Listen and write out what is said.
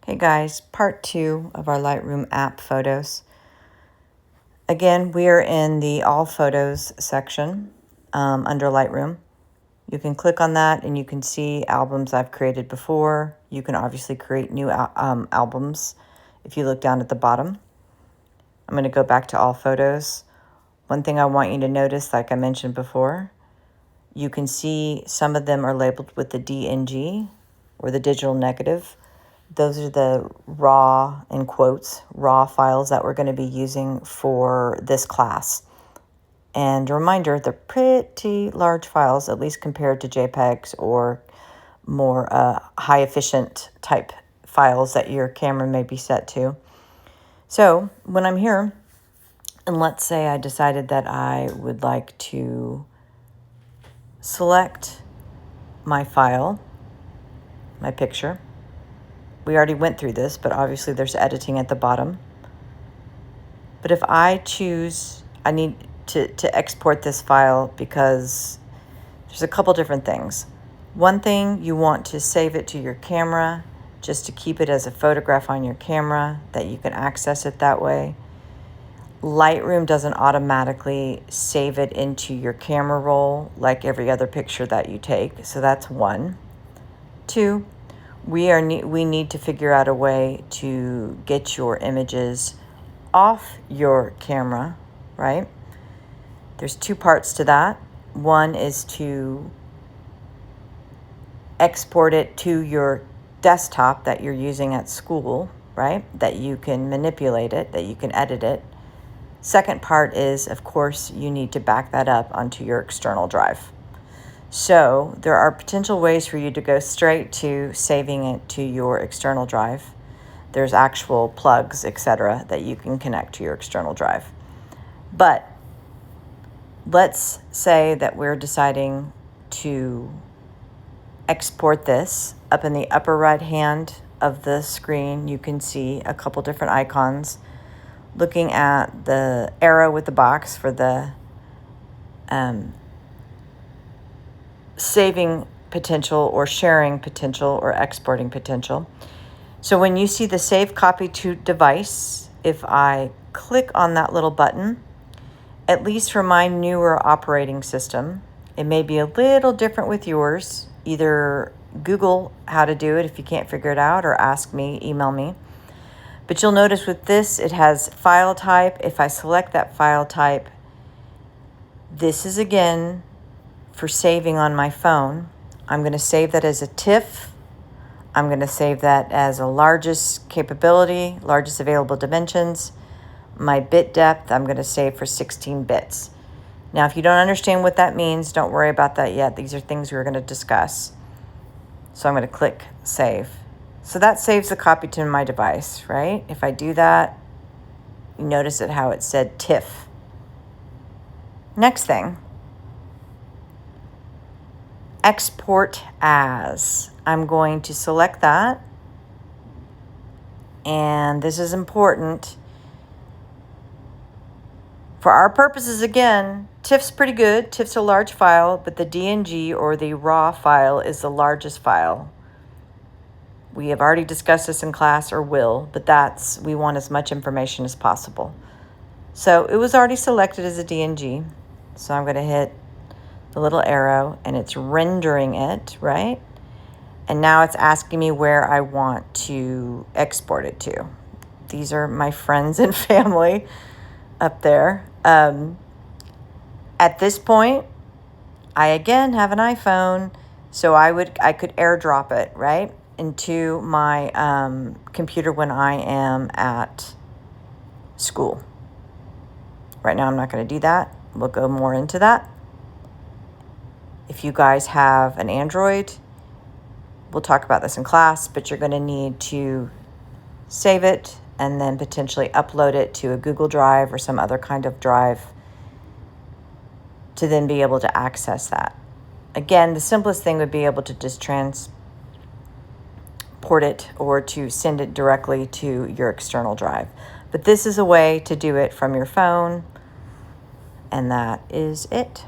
Hey guys, part 2 of our Lightroom app photos. Again, we're in the All Photos section under Lightroom. You can click on that and you can see albums I've created before. You can obviously create new albums if you look down at the bottom. I'm going to go back to All Photos. One thing I want you to notice, like I mentioned before, you can see some of them are labeled with the DNG or the digital negative. Those are the raw, in quotes, raw files that we're going to be using for this class. And a reminder, they're pretty large files, at least compared to JPEGs or more high efficient type files that your camera may be set to. So when I'm here, and let's say I decided that I would like to select my file, my picture. We already went through this, but obviously there's editing at the bottom. But if I choose, I need to export this file because there's a couple different things. One thing, you want to save it to your camera just to keep it as a photograph on your camera that you can access it that way. Lightroom doesn't automatically save it into your camera roll like every other picture that you take. So that's one. Two, we need to figure out a way to get your images off your camera, right? There's two parts to that. One is to export it to your desktop that you're using at school, right? That you can manipulate it, that you can edit it. Second part is, of course, you need to back that up onto your external drive. So there are potential ways for you to go straight to saving it to your external drive. There's actual plugs, etc., that you can connect to your external drive. But let's say that we're deciding to export this. Up in the upper right hand of the screen, you can see a couple different icons. Looking at the arrow with the box for the saving potential or sharing potential or exporting potential. So when you see the Save Copy to Device, if I click on that little button, at least for my newer operating system, it may be a little different with yours. Either Google how to do it if you can't figure it out, or ask me, email me. But you'll notice with this, it has file type. If I select that file type, this is again for saving on my phone. I'm going to save that as a TIFF. I'm going to save that as a largest capability, largest available dimensions. My bit depth, I'm going to save for 16 bits. Now, if you don't understand what that means, don't worry about that yet. These are things we're going to discuss. So I'm going to click Save. So that saves the copy to my device, right? If I do that, you notice it how it said TIFF. Next thing, export as. I'm going to select that. And this is important. For our purposes, again, TIFF's pretty good. TIFF's a large file, but the DNG or the raw file is the largest file. We have already discussed this in class, or will, but we want as much information as possible. So it was already selected as a DNG. So I'm going to hit the little arrow and it's rendering it, right? And now it's asking me where I want to export it to. These are my friends and family up there. At this point, I again have an iPhone, so I could AirDrop it, right, into my computer when I am at school. Right now, I'm not going to do that. We'll go more into that. If you guys have an Android, we'll talk about this in class, but you're going to need to save it and then potentially upload it to a Google Drive or some other kind of drive to then be able to access that. Again, the simplest thing would be able to just transport it or to send it directly to your external drive. But this is a way to do it from your phone, and that is it.